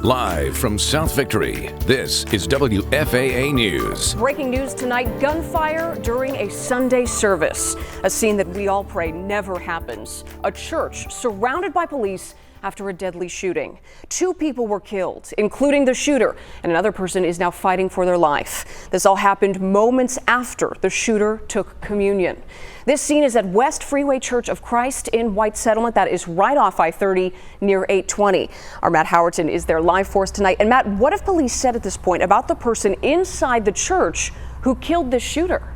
Live from South Victory, this is WFAA News. Breaking news tonight, gunfire during a Sunday service. A scene that we all pray never happens. A church surrounded by police after a deadly shooting. 2 people were killed, including the shooter, and another person is now fighting for their life. This all happened moments after the shooter took communion. This scene is at West Freeway Church of Christ in White Settlement. That is right off I-30 near 820. Our Matt Howerton is there live for us tonight. And Matt, what have police said at this point about the person inside the church who killed this shooter?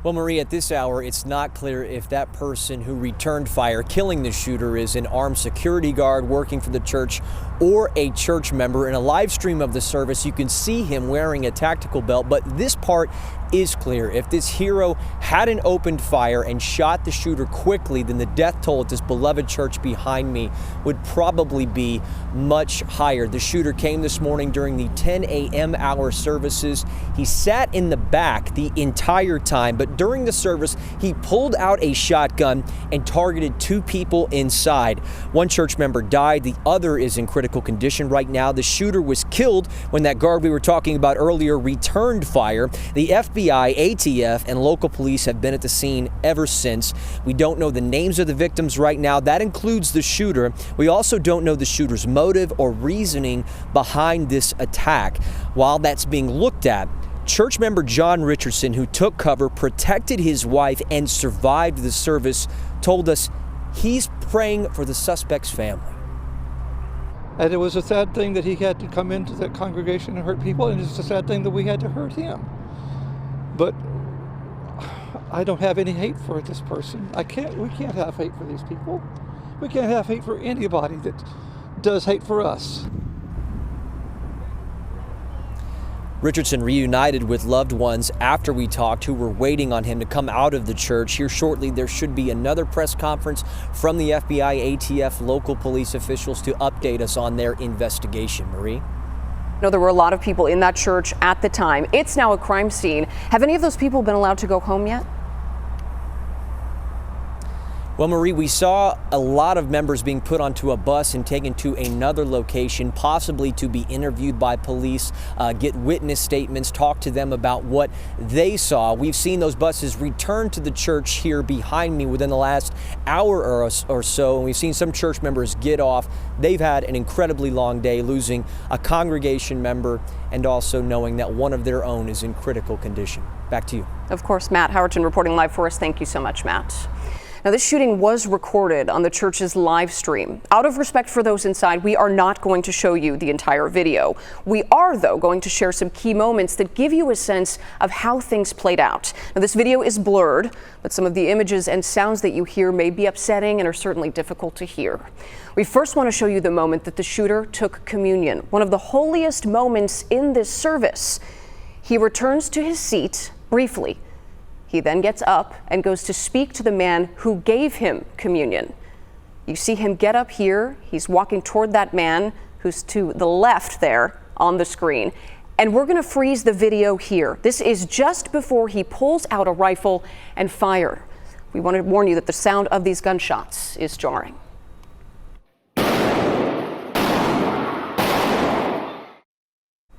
Well, Marie, at this hour, it's not clear if that person who returned fire, killing the shooter, is an armed security guard working for the church or a church member. In a live stream of the service, you can see him wearing a tactical belt, but this part is clear. If this hero hadn't opened fire and shot the shooter quickly, then the death toll at this beloved church behind me would probably be much higher. The shooter came this morning during the 10 a.m. hour services. He sat in the back the entire time, but during the service, he pulled out a shotgun and targeted 2 people inside. One church member died. The other is in critical condition right now. The shooter was killed when that guard we were talking about earlier returned fire. The FBI, ATF, and local police have been at the scene ever since. We don't know the names of the victims right now. That includes the shooter. We also don't know the shooter's motive or reasoning behind this attack. While that's being looked at, church member John Richardson, who took cover, protected his wife, and survived the service, told us he's praying for the suspect's family. And it was a sad thing that he had to come into that congregation and hurt people, and it's a sad thing that we had to hurt him. But I don't have any hate for this person. We can't have hate for these people. We can't have hate for anybody that does hate for us. Richardson reunited with loved ones after we talked who were waiting on him to come out of the church. Here shortly, there should be another press conference from the FBI, ATF, local police officials to update us on their investigation. Marie? No, there were a lot of people in that church at the time. It's now a crime scene. Have any of those people been allowed to go home yet? Well, Marie, we saw a lot of members being put onto a bus and taken to another location, possibly to be interviewed by police, get witness statements, talk to them about what they saw. We've seen those buses return to the church here behind me within the last hour or so, and we've seen some church members get off. They've had an incredibly long day, losing a congregation member and also knowing that one of their own is in critical condition. Back to you. Of course, Matt Howerton reporting live for us. Thank you so much, Matt. Now, this shooting was recorded on the church's live stream. Out of respect for those inside, we are not going to show you the entire video. We are, though, going to share some key moments that give you a sense of how things played out. Now, this video is blurred, but some of the images and sounds that you hear may be upsetting and are certainly difficult to hear. We first want to show you the moment that the shooter took communion, one of the holiest moments in this service. He returns to his seat briefly. He then gets up and goes to speak to the man who gave him communion. You see him get up here. He's walking toward that man who's to the left there on the screen. And we're going to freeze the video here. This is just before he pulls out a rifle and fire. We want to warn you that the sound of these gunshots is jarring.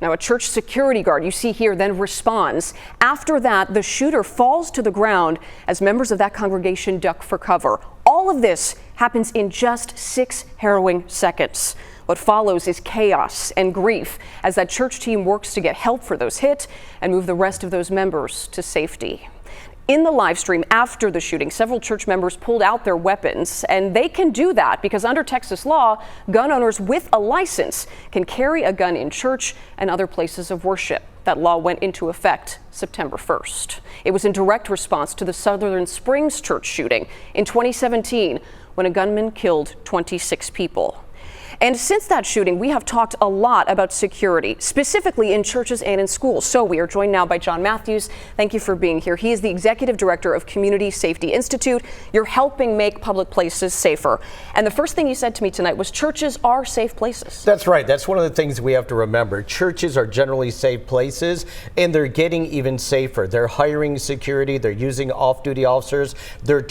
Now, a church security guard you see here then responds. After that, the shooter falls to the ground as members of that congregation duck for cover. All of this happens in just 6 harrowing seconds. What follows is chaos and grief as that church team works to get help for those hit and move the rest of those members to safety. In the live stream after the shooting, several church members pulled out their weapons, and they can do that because under Texas law, gun owners with a license can carry a gun in church and other places of worship. That law went into effect September 1st. It was in direct response to the Sutherland Springs church shooting in 2017 when a gunman killed 26 people. And since that shooting, we have talked a lot about security, specifically in churches and in schools. So we are joined now by John Matthews. Thank you for being here. He is the Executive Director of Community Safety Institute. You're helping make public places safer. And the first thing you said to me tonight was churches are safe places. That's right. That's one of the things we have to remember. Churches are generally safe places, and they're getting even safer. They're hiring security. They're using off-duty officers. They're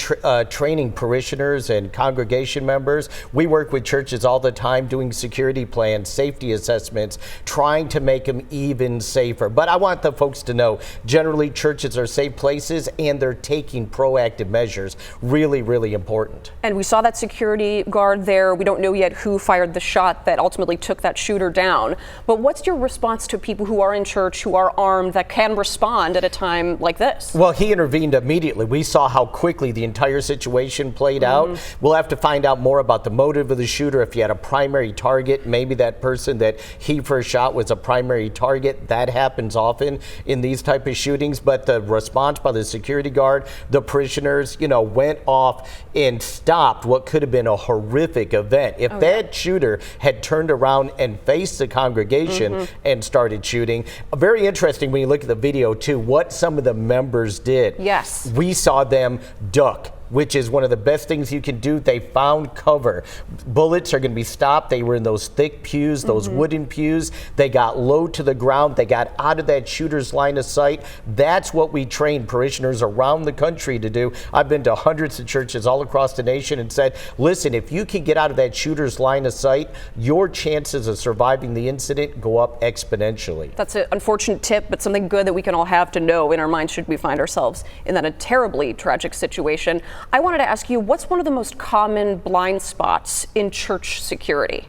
training parishioners and congregation members. We work with churches all the time doing security plans, safety assessments, trying to make them even safer. But I want the folks to know, generally churches are safe places and they're taking proactive measures. Really, really important. And we saw that security guard there. We don't know yet who fired the shot that ultimately took that shooter down. But what's your response to people who are in church, who are armed, that can respond at a time like this? Well, he intervened immediately. We saw how quickly the entire situation played out. We'll have to find out more about the motive of the shooter. If he had a primary target, maybe that person that he first shot was a primary target. That happens often in these type of shootings. But the response by the security guard, the parishioners, went off and stopped what could have been a horrific event. If that shooter had turned around and faced the congregation and started shooting, very interesting when you look at the video too, what some of the members did. Yes. We saw them duck, which is one of the best things you can do. They found cover. Bullets are going to be stopped. They were in those thick pews, those wooden pews. They got low to the ground. They got out of that shooter's line of sight. That's what we train parishioners around the country to do. I've been to hundreds of churches all across the nation and said, listen, if you can get out of that shooter's line of sight, your chances of surviving the incident go up exponentially. That's an unfortunate tip, but something good that we can all have to know in our minds should we find ourselves in that a terribly tragic situation. I wanted to ask you, what's one of the most common blind spots in church security?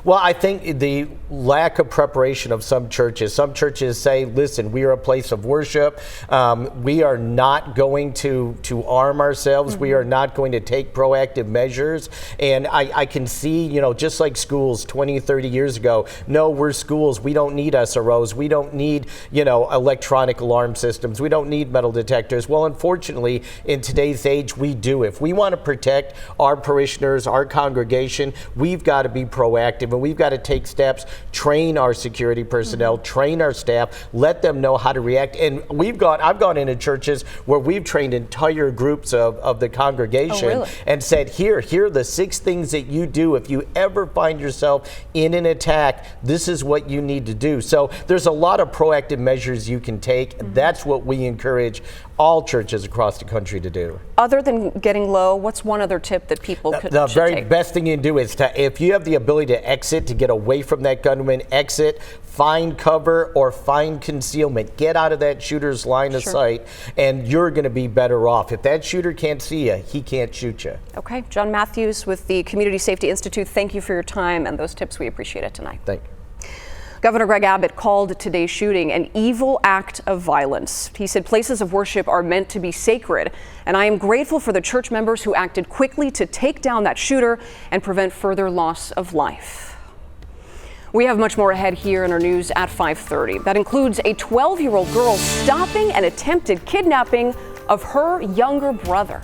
Well, I think the lack of preparation of some churches. Some churches say, listen, we are a place of worship. We are not going to arm ourselves. We are not going to take proactive measures. And I can see, just like schools 20, 30 years ago, no, we're schools. We don't need SROs. We don't need, electronic alarm systems. We don't need metal detectors. Well, unfortunately, in today's age, we do. If we want to protect our parishioners, our congregation, we've got to be proactive. And we've got to take steps, train our security personnel, train our staff, let them know how to react. And I've gone into churches where we've trained entire groups of the congregation and said, here are the 6 things that you do if you ever find yourself in an attack. This is what you need to do. So there's a lot of proactive measures you can take. That's what we encourage all churches across the country to do. Other than getting low, what's one other tip that people should take? The very best thing you can do is if you have the ability to exit, to get away from that gunman, exit, find cover or find concealment. Get out of that shooter's line of sight, and you're going to be better off. If that shooter can't see you, he can't shoot you. Okay. John Matthews with the Community Safety Institute, thank you for your time and those tips. We appreciate it tonight. Thank you. Governor Greg Abbott called today's shooting an evil act of violence. He said places of worship are meant to be sacred, and I am grateful for the church members who acted quickly to take down that shooter and prevent further loss of life. We have much more ahead here in our news at 5:30. That includes a 12-year-old girl stopping an attempted kidnapping of her younger brother.